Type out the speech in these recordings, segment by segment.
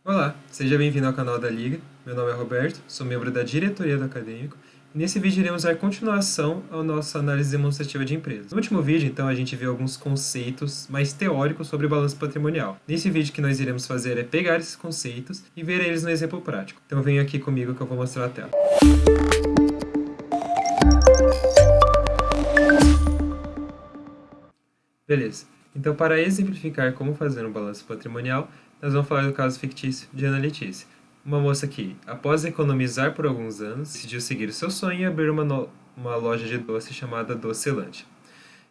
Olá, seja bem-vindo ao canal da Liga. Meu nome é Roberto, sou membro da diretoria do Acadêmico e nesse vídeo iremos dar continuação à nossa análise demonstrativa de empresas. No último vídeo, então, a gente viu alguns conceitos mais teóricos sobre balanço patrimonial. Nesse vídeo, o que nós iremos fazer é pegar esses conceitos e ver eles no exemplo prático. Então venha aqui comigo que eu vou mostrar a tela. Beleza. Então, para exemplificar como fazer um balanço patrimonial, nós vamos falar do caso fictício de Ana Letícia. Uma moça que, após economizar por alguns anos, decidiu seguir o seu sonho e abrir uma loja de doce chamada Docelândia.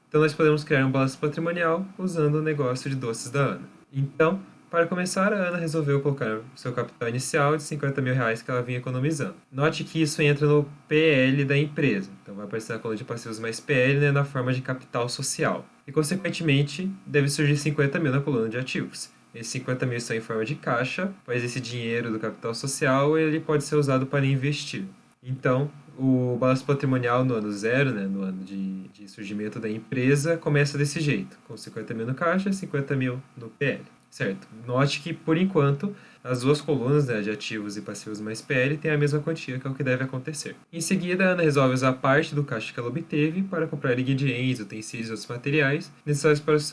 Então, nós podemos criar um balanço patrimonial usando o negócio de doces da Ana. Então, para começar, a Ana resolveu colocar seu capital inicial de R$ 50.000 que ela vinha economizando. Note que isso entra no PL da empresa. Então, vai aparecer na coluna de passivos mais PL, né, na forma de capital social. E, consequentemente, deve surgir 50 mil na coluna de ativos. Esses 50 mil estão em forma de caixa, pois esse dinheiro do capital social ele pode ser usado para investir. Então, o balanço patrimonial no ano zero, né, no ano de surgimento da empresa, começa desse jeito, com 50 mil no caixa e 50 mil no PL. Certo? Note que, por enquanto, as duas colunas, né, de ativos e passivos mais PL têm a mesma quantia, que é o que deve acontecer. Em seguida, a Ana resolve usar parte do caixa que ela obteve para comprar ingredientes, utensílios e outros materiais necessários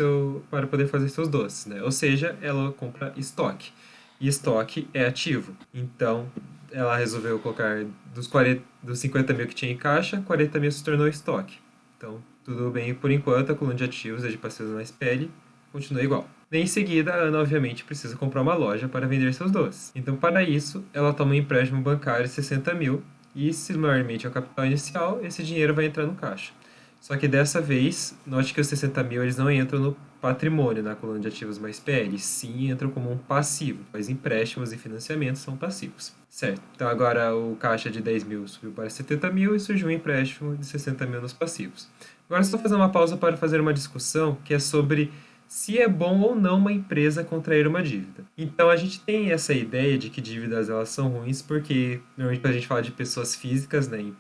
para poder fazer seus doces. Né? Ou seja, ela compra estoque. E estoque é ativo. Então, ela resolveu colocar dos 50 mil que tinha em caixa, 40 mil se tornou estoque. Então, tudo bem por enquanto, a coluna de ativos, a de passivos mais PL, continua igual. Em seguida, a Ana, obviamente, precisa comprar uma loja para vender seus doces. Então, para isso, ela toma um empréstimo bancário de 60 mil e, similarmente ao capital inicial, esse dinheiro vai entrar no caixa. Só que dessa vez, note que os 60 mil eles não entram no patrimônio, na coluna de ativos mais PL, sim entram como um passivo, pois empréstimos e financiamentos são passivos. Certo, então agora o caixa de 10 mil subiu para 70 mil e surgiu um empréstimo de 60 mil nos passivos. Agora estou fazendo uma pausa para fazer uma discussão que é sobre se é bom ou não uma empresa contrair uma dívida. Então a gente tem essa ideia de que dívidas elas são ruins porque normalmente quando a gente fala de pessoas físicas, né,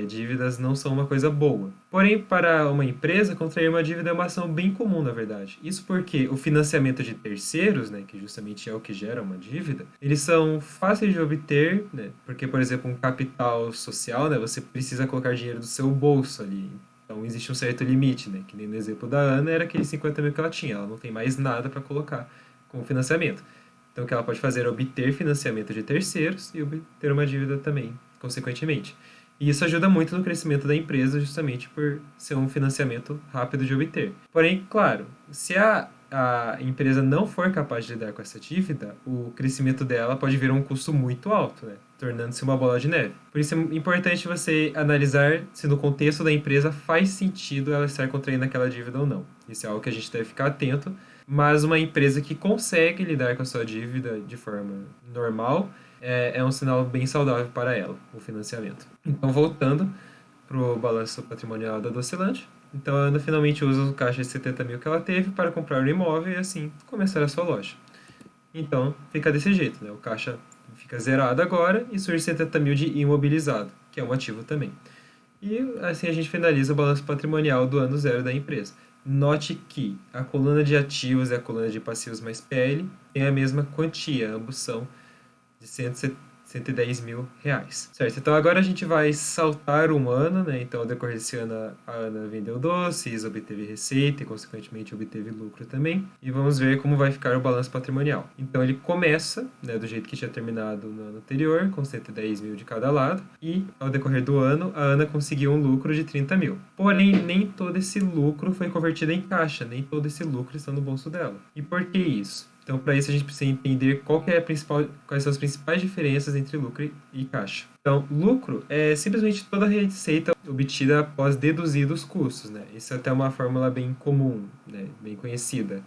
dívidas não são uma coisa boa. Porém, para uma empresa, contrair uma dívida é uma ação bem comum, na verdade. Isso porque o financiamento de terceiros, né, que justamente é o que gera uma dívida, eles são fáceis de obter, né, porque, por exemplo, um capital social, né, você precisa colocar dinheiro do seu bolso ali. Então, existe um certo limite, né? Que nem no exemplo da Ana, era aqueles 50 mil que ela tinha. Ela não tem mais nada para colocar como financiamento. Então, o que ela pode fazer é obter financiamento de terceiros e obter uma dívida também, consequentemente. E isso ajuda muito no crescimento da empresa, justamente por ser um financiamento rápido de obter. Porém, claro, se a empresa não for capaz de lidar com essa dívida, o crescimento dela pode vir a um custo muito alto, né? Tornando-se uma bola de neve. Por isso é importante você analisar se no contexto da empresa faz sentido ela estar contraindo aquela dívida ou não. Isso é algo que a gente deve ficar atento, mas uma empresa que consegue lidar com a sua dívida de forma normal é um sinal bem saudável para ela, o financiamento. Então, voltando para o balanço patrimonial da Docelândia, então a Ana finalmente usa o caixa de 70 mil que ela teve para comprar um imóvel e assim começar a sua loja. Então, fica desse jeito, né? O caixa fica zerado agora e surge 70 mil de imobilizado, que é um ativo também. E assim a gente finaliza o balanço patrimonial do ano zero da empresa. Note que a coluna de ativos e a coluna de passivos mais PL têm a mesma quantia, ambos são de 110 mil reais. Certo, então agora a gente vai saltar um ano, né? Então, ao decorrer desse ano, a Ana vendeu doces, obteve receita e, consequentemente, obteve lucro também. E vamos ver como vai ficar o balanço patrimonial. Então, ele começa, né, do jeito que tinha terminado no ano anterior, com 110 mil de cada lado. E, ao decorrer do ano, a Ana conseguiu um lucro de 30 mil. Porém, nem todo esse lucro foi convertido em caixa, nem todo esse lucro está no bolso dela. E por que isso? Então, para isso, a gente precisa entender quais são as principais diferenças entre lucro e caixa. Então, lucro é simplesmente toda a receita obtida após deduzir os custos, né? Isso é até uma fórmula bem comum, né? Bem conhecida,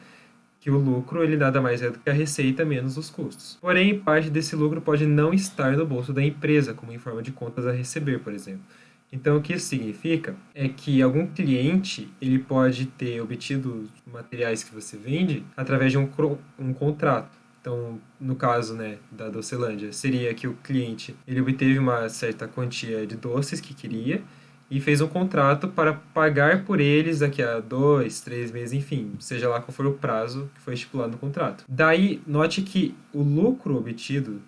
que o lucro ele nada mais é do que a receita menos os custos. Porém, parte desse lucro pode não estar no bolso da empresa, como em forma de contas a receber, por exemplo. Então, o que isso significa é que algum cliente ele pode ter obtido os materiais que você vende através de um contrato. Então, no caso, né, da Docelândia, seria que o cliente ele obteve uma certa quantia de doces que queria e fez um contrato para pagar por eles daqui a 2, 3 meses, enfim, seja lá qual for o prazo que foi estipulado no contrato. Daí, note que o lucro obtido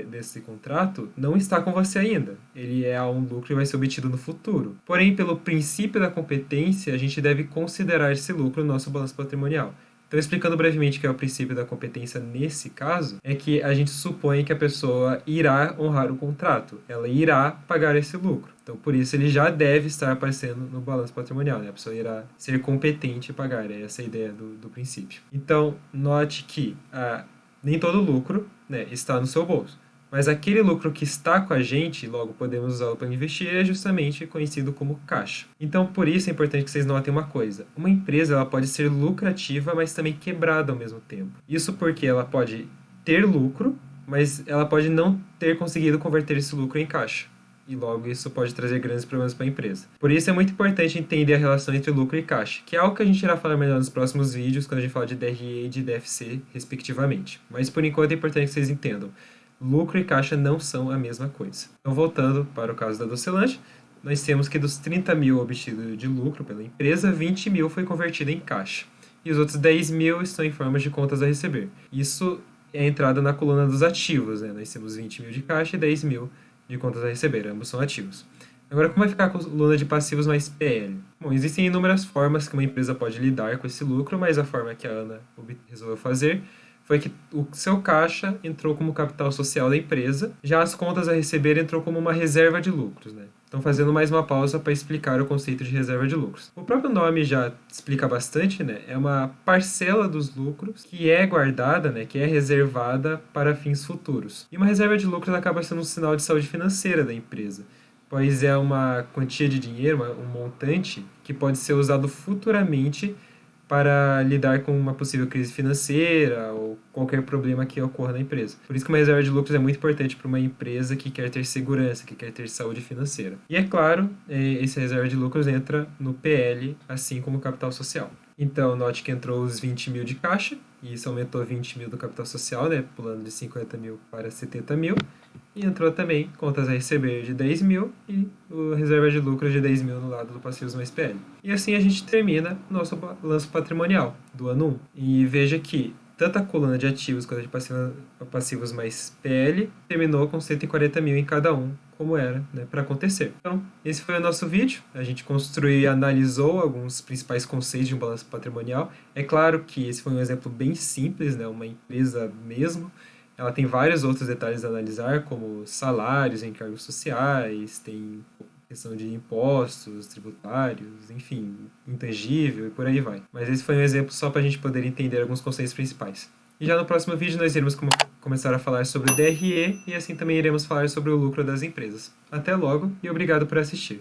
desse contrato não está com você ainda. Ele é um lucro que vai ser obtido no futuro. Porém, pelo princípio da competência, a gente deve considerar esse lucro no nosso balanço patrimonial. Então, explicando brevemente o que é o princípio da competência nesse caso, é que a gente supõe que a pessoa irá honrar o contrato, ela irá pagar esse lucro. Então, por isso, ele já deve estar aparecendo no balanço patrimonial, né? A pessoa irá ser competente em pagar, é essa a ideia do princípio. Então, note que nem todo lucro, né, está no seu bolso. Mas aquele lucro que está com a gente, logo podemos usá-lo para investir, é justamente conhecido como caixa. Então, por isso é importante que vocês notem uma coisa. Uma empresa ela pode ser lucrativa, mas também quebrada ao mesmo tempo. Isso porque ela pode ter lucro, mas ela pode não ter conseguido converter esse lucro em caixa. E logo isso pode trazer grandes problemas para a empresa. Por isso é muito importante entender a relação entre lucro e caixa, que é algo que a gente irá falar melhor nos próximos vídeos, quando a gente falar de DRE e de DFC, respectivamente. Mas por enquanto é importante que vocês entendam. Lucro e caixa não são a mesma coisa. Então, voltando para o caso da Docelanche, nós temos que dos 30 mil obtidos de lucro pela empresa, 20 mil foi convertido em caixa. E os outros 10 mil estão em forma de contas a receber. Isso é a entrada na coluna dos ativos, né? Nós temos 20 mil de caixa e 10 mil de contas a receber, ambos são ativos. Agora, como vai ficar a coluna de passivos mais PL? Bom, existem inúmeras formas que uma empresa pode lidar com esse lucro, mas a forma que a Ana resolveu fazer foi que o seu caixa entrou como capital social da empresa, já as contas a receber entrou como uma reserva de lucros, né? Então, fazendo mais uma pausa para explicar o conceito de reserva de lucros. O próprio nome já explica bastante, né? É uma parcela dos lucros que é guardada, né? Que é reservada para fins futuros. E uma reserva de lucros acaba sendo um sinal de saúde financeira da empresa, pois é uma quantia de dinheiro, um montante, que pode ser usado futuramente para lidar com uma possível crise financeira ou qualquer problema que ocorra na empresa. Por isso que uma reserva de lucros é muito importante para uma empresa que quer ter segurança, que quer ter saúde financeira. E é claro, essa reserva de lucros entra no PL, assim como o capital social. Então, note que entrou os 20 mil de caixa, e isso aumentou 20 mil do capital social, né, pulando de 50 mil para 70 mil. E entrou também contas a receber de 10 mil e a reserva de lucro de 10 mil no lado do passivos mais PL. E assim a gente termina o nosso balanço patrimonial do ano 1. E veja que tanto a coluna de ativos quanto a de passivos mais PL terminou com 140 mil em cada um, como era, né, para acontecer. Então, esse foi o nosso vídeo. A gente construiu e analisou alguns principais conceitos de um balanço patrimonial. É claro que esse foi um exemplo bem simples, né, uma empresa mesmo. Ela tem vários outros detalhes a analisar, como salários, encargos sociais, tem questão de impostos, tributários, enfim, intangível e por aí vai. Mas esse foi um exemplo só para a gente poder entender alguns conceitos principais. E já no próximo vídeo nós iremos começar a falar sobre o DRE e assim também iremos falar sobre o lucro das empresas. Até logo e obrigado por assistir.